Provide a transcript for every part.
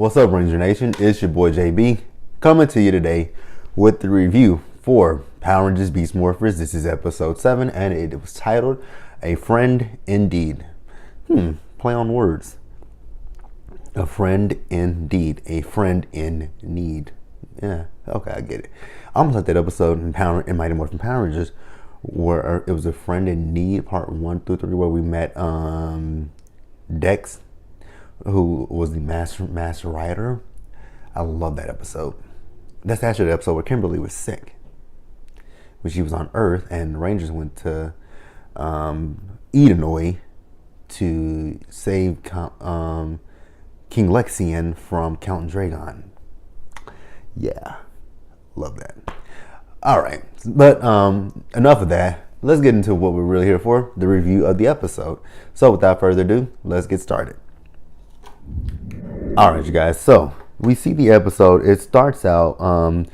What's up, Ranger Nation? It's your boy JB coming to you today with the review for Power Rangers Beast Morphers. This is episode 7 and it was titled A Friend Indeed. Play on words. A friend indeed. A friend in need. Yeah, okay, I get it. I almost like that episode in Mighty Morphin Power Rangers where it was a friend in need, part 1 through 3, where we met Dex, who was the master writer. I love that episode. That's actually the episode where Kimberly was sick, when she was on Earth, and the Rangers went to Edenoi to save King Lexian from Count Dragon. Yeah, love that. All right, but enough of that. Let's get into what we're really here for, the review of the episode. So without further ado, let's get started. All right, you guys, so we see the episode. It starts out,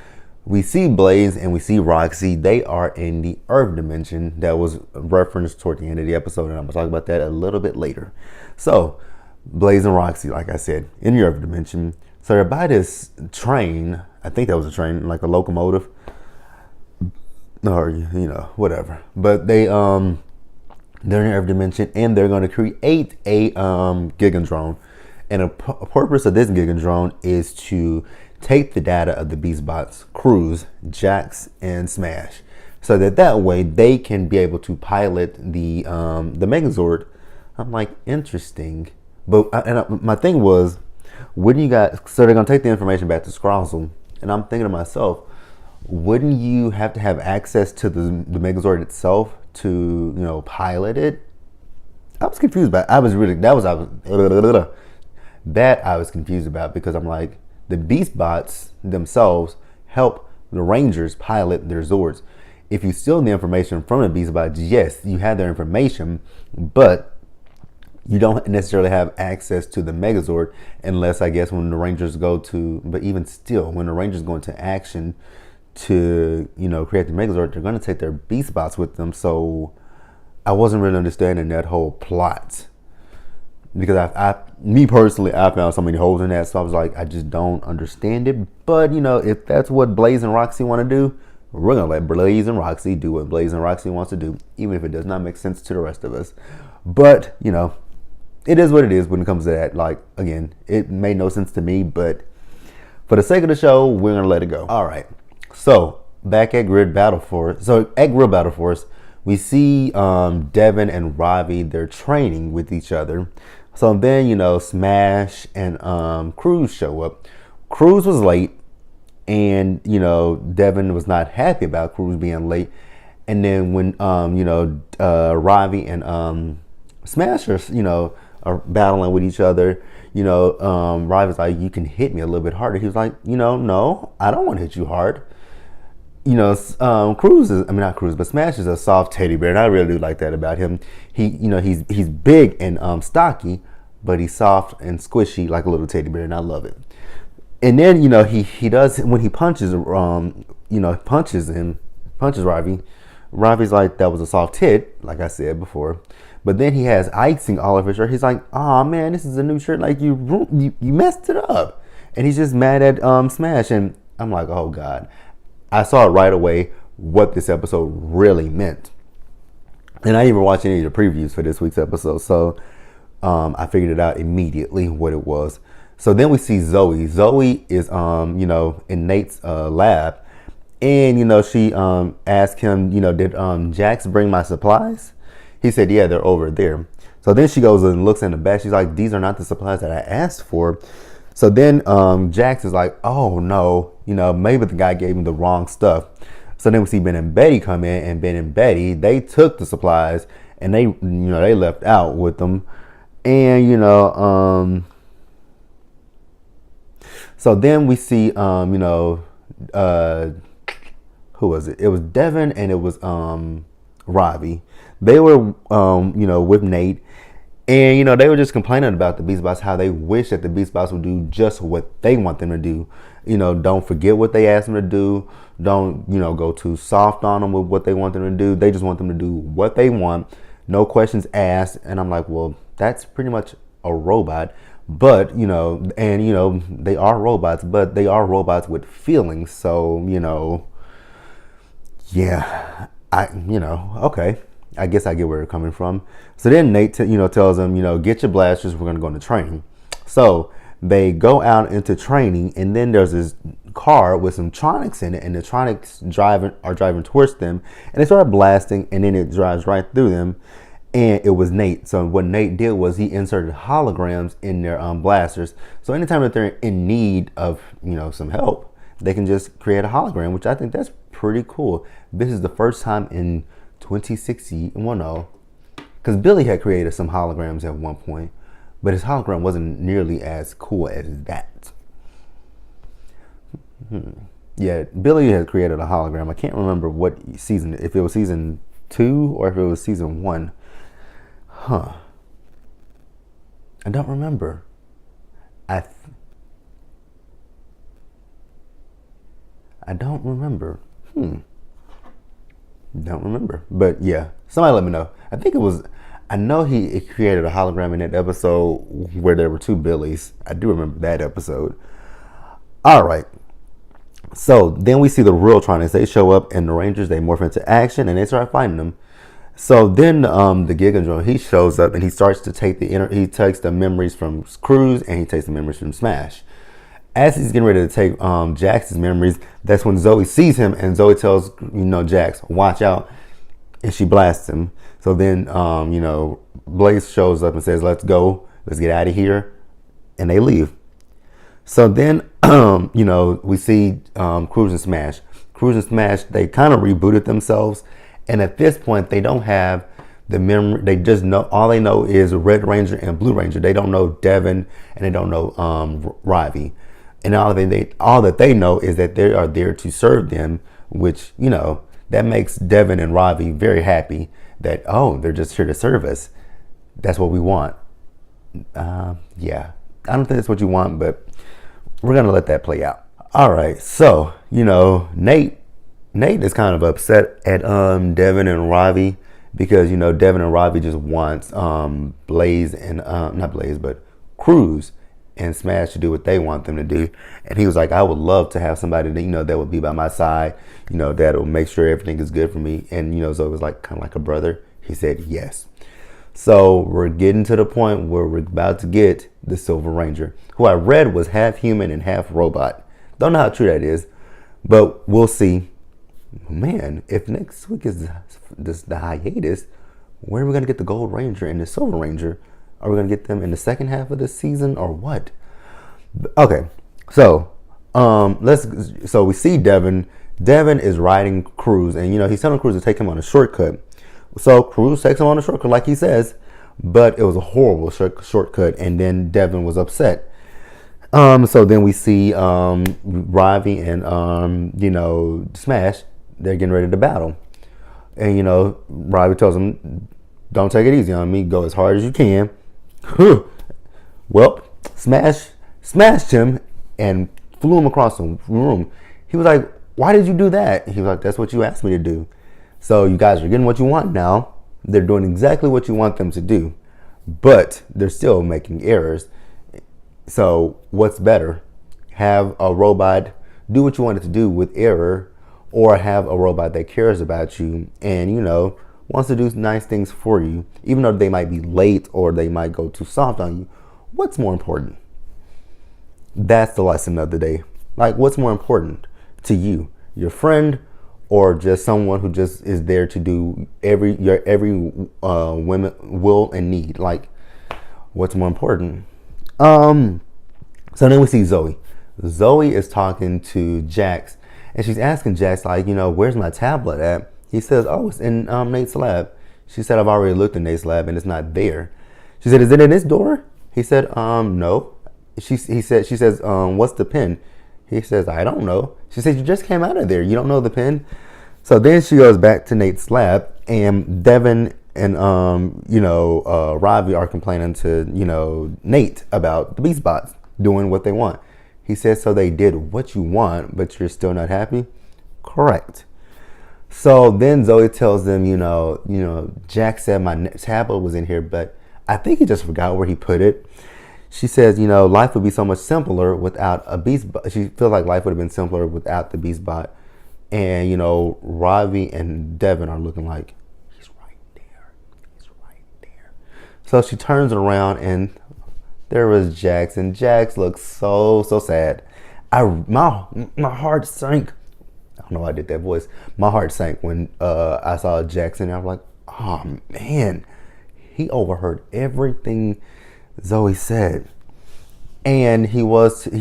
we see Blaze and we see Roxy. They are in the Earth dimension that was referenced toward the end of the episode, and I'm going to talk about that a little bit later. So Blaze and Roxy, like I said, in the Earth dimension. So they're by this train. I think that was a train, like a locomotive, or whatever. But they're in the Earth dimension, and they're going to create a Gigadrone. And a purpose of this Gigadrone is to take the data of the Beastbots, Cruz, Jax, and Smash, so that way they can be able to pilot the Megazord. I'm like, interesting. But my thing was, wouldn't you guys? So they're gonna take the information back to Scrozzle, and I'm thinking to myself, wouldn't you have to have access to the Megazord itself to pilot it? I was confused about it. I was confused about, because I'm like, the Beastbots themselves help the Rangers pilot their Zords. If you steal the information from the Beastbots, yes, you have their information, but you don't necessarily have access to the Megazord unless, I guess, when the Rangers go to, but even still, when the Rangers go into action to, create the Megazord, they're going to take their Beastbots with them. So I wasn't really understanding that whole plot, because me personally, I found so many holes in that. So I was like, I just don't understand it. But if that's what Blaze and Roxy want to do, we're gonna let Blaze and Roxy do what Blaze and Roxy wants to do, even if it does not make sense to the rest of us. But it is what it is when it comes to that. Like, again, it made no sense to me, but for the sake of the show, we're gonna let it go. All right. So back at Grid Battle Force. So at Grid Battle Force, we see Devin and Ravi. They're training with each other. So then, Smash and Cruz show up. Cruz was late, and, Devin was not happy about Cruz being late. And then when, Ravi and Smash are battling with each other, Ravi's like, you can hit me a little bit harder. He was like, no, I don't want to hit you hard. Cruz is, not Cruz, but Smash is a soft teddy bear, and I really do like that about him. He's big and stocky, but he's soft and squishy like a little teddy bear, and I love it. And then he does, when he punches Ravi. Ravi's like, that was a soft hit, like I said before. But then he has icing all over his shirt. He's like, oh man, this is a new shirt. Like you messed it up, and he's just mad at Smash. And I'm like, oh god. I saw it right away what this episode really meant. And I didn't even watch any of the previews for this week's episode. So I figured it out immediately what it was. So then we see Zoe. Zoe is, in Nate's lab. And, she asked him, did Jax bring my supplies? He said, yeah, they're over there. So then she goes and looks in the back. She's like, these are not the supplies that I asked for. So then Jax is like, oh no, maybe the guy gave me the wrong stuff. So then we see Ben and Betty come in, and Ben and Betty, they took the supplies and they left out with them. And, so then we see, who was it? It was Devin and it was Ravi. They were, with Nate. And, they were just complaining about the Beastbots, how they wish that the Beastbots would do just what they want them to do. Don't forget what they asked them to do. Don't, go too soft on them with what they want them to do. They just want them to do what they want. No questions asked. And I'm like, well, that's pretty much a robot. But, and, they are robots, but they are robots with feelings. So, yeah, okay. I guess I get where they're coming from. So then Nate, tells them, get your blasters. We're going to go into training. So they go out into training, and then there's this car with some Tronics in it, and the Tronics are driving towards them, and they start blasting, and then it drives right through them. And it was Nate. So what Nate did was he inserted holograms in their blasters. So anytime that they're in need of some help, they can just create a hologram, which I think that's pretty cool. This is the first time in 2060, well, no, because Billy had created some holograms at one point, but his hologram wasn't nearly as cool as that. Yeah, Billy had created a hologram. I can't remember what season, if it was season 2 or if it was season 1. I don't remember. I don't remember. Don't remember. But yeah, somebody let me know. I know he created a hologram in that episode where there were 2 Billies. I do remember that episode. All right. So then we see the real Tronics. They show up, and the Rangers, they morph into action, and they start fighting them. So then the Gigadrone, he shows up, and he starts to take he takes the memories from Cruz, and he takes the memories from Smash. As he's getting ready to take Jax's memories, that's when Zoe sees him, and Zoe tells Jax, watch out, and she blasts him. So then Blaze shows up and says, let's go, let's get out of here, and they leave. So then we see Cruz and Smash. Cruz and Smash, they kind of rebooted themselves, and at this point they don't have the memory. They just know, all they know is Red Ranger and Blue Ranger. They don't know Devin, and they don't know Ravi. And all that they know is that they are there to serve them, which, that makes Devin and Ravi very happy that, they're just here to serve us. That's what we want. Yeah, I don't think that's what you want, but we're going to let that play out. All right. So, Nate is kind of upset at Devin and Ravi because, Devin and Ravi just wants Blaze and, not Blaze, but Cruz and Smash to do what they want them to do. And he was like, I would love to have somebody that, that would be by my side, that will make sure everything is good for me. And, so it was like kind of like a brother. He said yes. So we're getting to the point where we're about to get the Silver Ranger, who I read was half human and half robot. Don't know how true that is, but we'll see. Man, if next week is the hiatus, where are we going to get the Gold Ranger and the Silver Ranger? Are we going to get them in the second half of the season or what? Okay, so so we see Devin. Devin is riding Cruz, and he's telling Cruz to take him on a shortcut. So Cruz takes him on a shortcut like he says, but it was a horrible shortcut, and then Devin was upset. So then we see Ravi and Smash. They're getting ready to battle, and Ravi tells him, "Don't take it easy on me. Go as hard as you can." Well, Smash smashed him and flew him across the room. He was like, "Why did you do that?" He was like, "That's what you asked me to do." So you guys are getting what you want now. They're doing exactly what you want them to do, but they're still making errors. So what's better? Have a robot do what you want it to do with error, or have a robot that cares about you and, wants to do nice things for you, even though they might be late or they might go too soft on you. What's more important? That's the lesson of the day. Like, what's more important to you? Your friend, or just someone who just is there to do your every women will and need? Like, what's more important? So then we see Zoe. Zoe is talking to Jax, and she's asking Jax, like, where's my tablet at? He says, oh, it's in Nate's lab. She said, I've already looked in Nate's lab and it's not there. She said, is it in this door? He said, no. She says, what's the pin? He says, I don't know. She said, you just came out of there. You don't know the pin? So then she goes back to Nate's lab, and Devin and, Ravi are complaining to, Nate about the Beast Bots doing what they want. He says, so they did what you want, but you're still not happy? Correct. So then Zoe tells them, Jack said my tablet was in here, but I think he just forgot where he put it. She says, life would be so much simpler without a beast bot. She feels like life would have been simpler without the beast bot. And, Ravi and Devin are looking like, he's right there. He's right there. So she turns around and there was Jax. And Jax looks so sad. My heart sank. I don't know why I did that voice. My heart sank when I saw Jackson. I was like, oh man, he overheard everything Zoe said. And he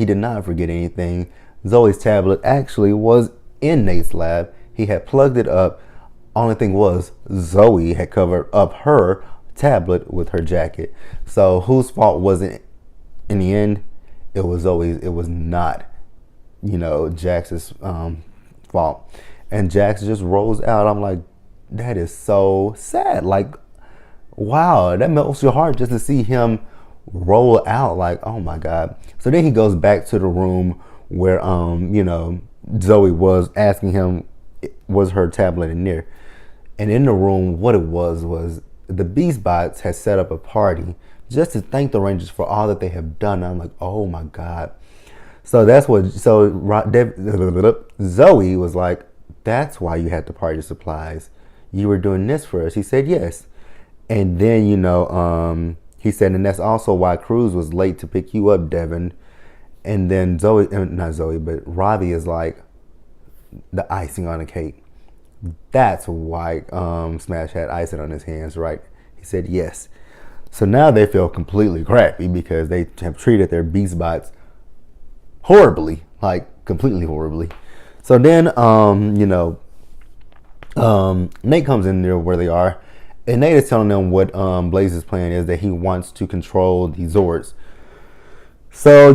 did not forget anything. Zoe's tablet actually was in Nate's lab. He had plugged it up. Only thing was Zoe had covered up her tablet with her jacket. So whose fault was it in the end? It was Zoe's. It was not, Jax's fault. And Jax just rolls out. I'm like, that is so sad. Like, wow, that melts your heart just to see him roll out. Like, oh my God. So then he goes back to the room where Zoe was asking him, was her tablet in there? And in the room, what it was the Beast Bots had set up a party just to thank the Rangers for all that they have done. I'm like, oh my God. So Zoe was like, that's why you had to party supplies. You were doing this for us. He said, yes. And then, he said, and that's also why Cruz was late to pick you up, Devin. And then Ravi is like, the icing on the cake. That's why Smash had icing on his hands, right? He said, yes. So now they feel completely crappy because they have treated their Beast Bots horribly, like completely horribly. So then, Nate comes in there where they are, and Nate is telling them what Blaze's plan is, that he wants to control the Zords. So,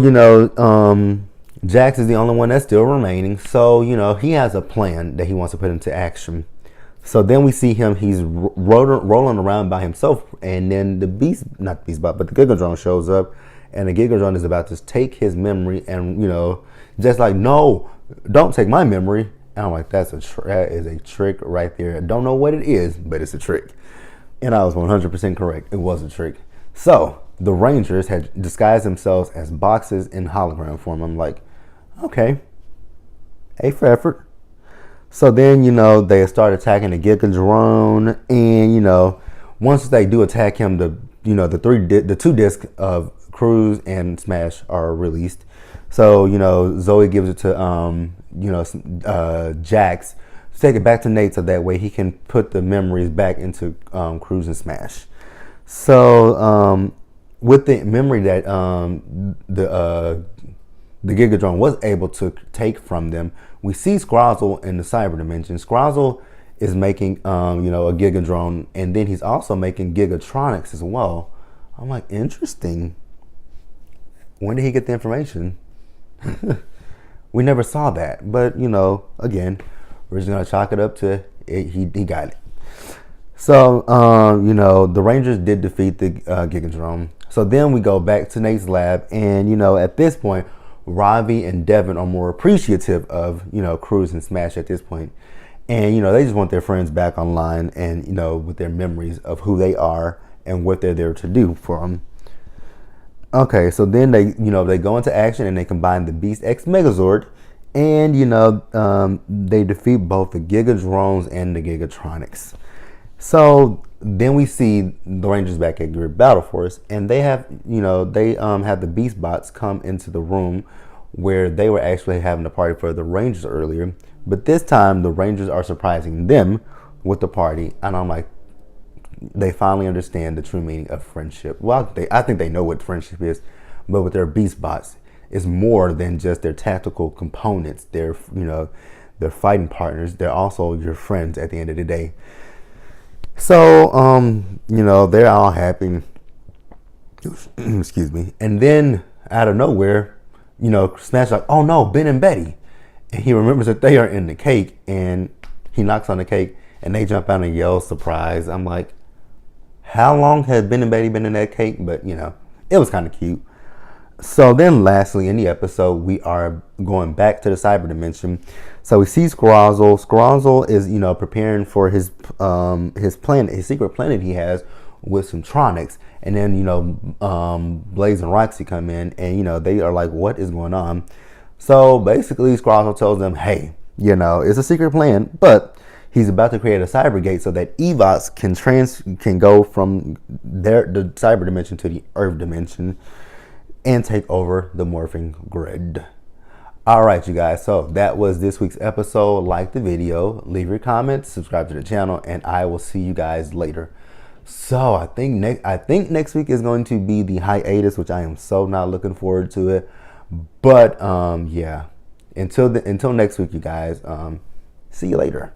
Jax is the only one that's still remaining. So, he has a plan that he wants to put into action. So then we see him, he's rolling around by himself, and then the Gigadrone shows up, and the Gigadrone is about to take his memory and, just like, no, don't take my memory. And I'm like, that is a trick right there. I don't know what it is, but it's a trick. And I was 100% correct. It was a trick. So the Rangers had disguised themselves as boxes in hologram form. I'm like, okay, A for effort. So then, they start attacking the Gigadrone, and once they do attack him, the two discs of Cruz and Smash are released. So Zoe gives it to Jax to take it back to Nate, so that way he can put the memories back into Cruz and Smash. So with the memory that the Gigadrone was able to take from them, we see Scrozzle in the cyber dimension. Scrozzle is making a Gigadrone, and then he's also making Gigatronics as well. I'm like, interesting. When did he get the information? We never saw that, but again, we're just gonna chalk it up to it, he got it. So the Rangers did defeat the Gigadrone. So then we go back to Nate's lab, and at this point, Ravi and Devin are more appreciative of Cruz and Smash at this point, and they just want their friends back online, and with their memories of who they are and what they're there to do for them. Okay, so then they go into action, and they combine the Beast X Megazord, and they defeat both the Gigadrones and the Gigatronics. So then we see the Rangers back at Grid Battle Force, and they have have the Beast Bots come into the room where they were actually having a party for the Rangers earlier, but this time the Rangers are surprising them with the party, and I'm like, they finally understand the true meaning of friendship. Well, I think they know what friendship is, but with their Beast Bots, it's more than just their tactical components. They're they're fighting partners. They're also your friends at the end of the day. So they're all happy. Excuse me. And then out of nowhere, Smash like, oh no, Ben and Betty, and he remembers that they are in the cake, and he knocks on the cake, and they jump out and yell surprise. I'm like, how long has Ben and Betty been in that cake? But it was kind of cute. So then lastly in the episode, we are going back to the cyber dimension. So we see Scrozzle. Scrozzle is preparing for his planet, his secret planet he has, with some Tronics, and then Blaze and Roxy come in, and they are like, what is going on? So basically Scrosser tells them, hey, it's a secret plan, but he's about to create a cyber gate so that Evox can go from the cyber dimension to the Earth dimension and take over the morphing grid. All right, you guys. So that was this week's episode. Like the video, leave your comments, subscribe to the channel, and I will see you guys later. So I think next week is going to be the hiatus, which I am so not looking forward to it. But yeah, until next week, you guys. See you later.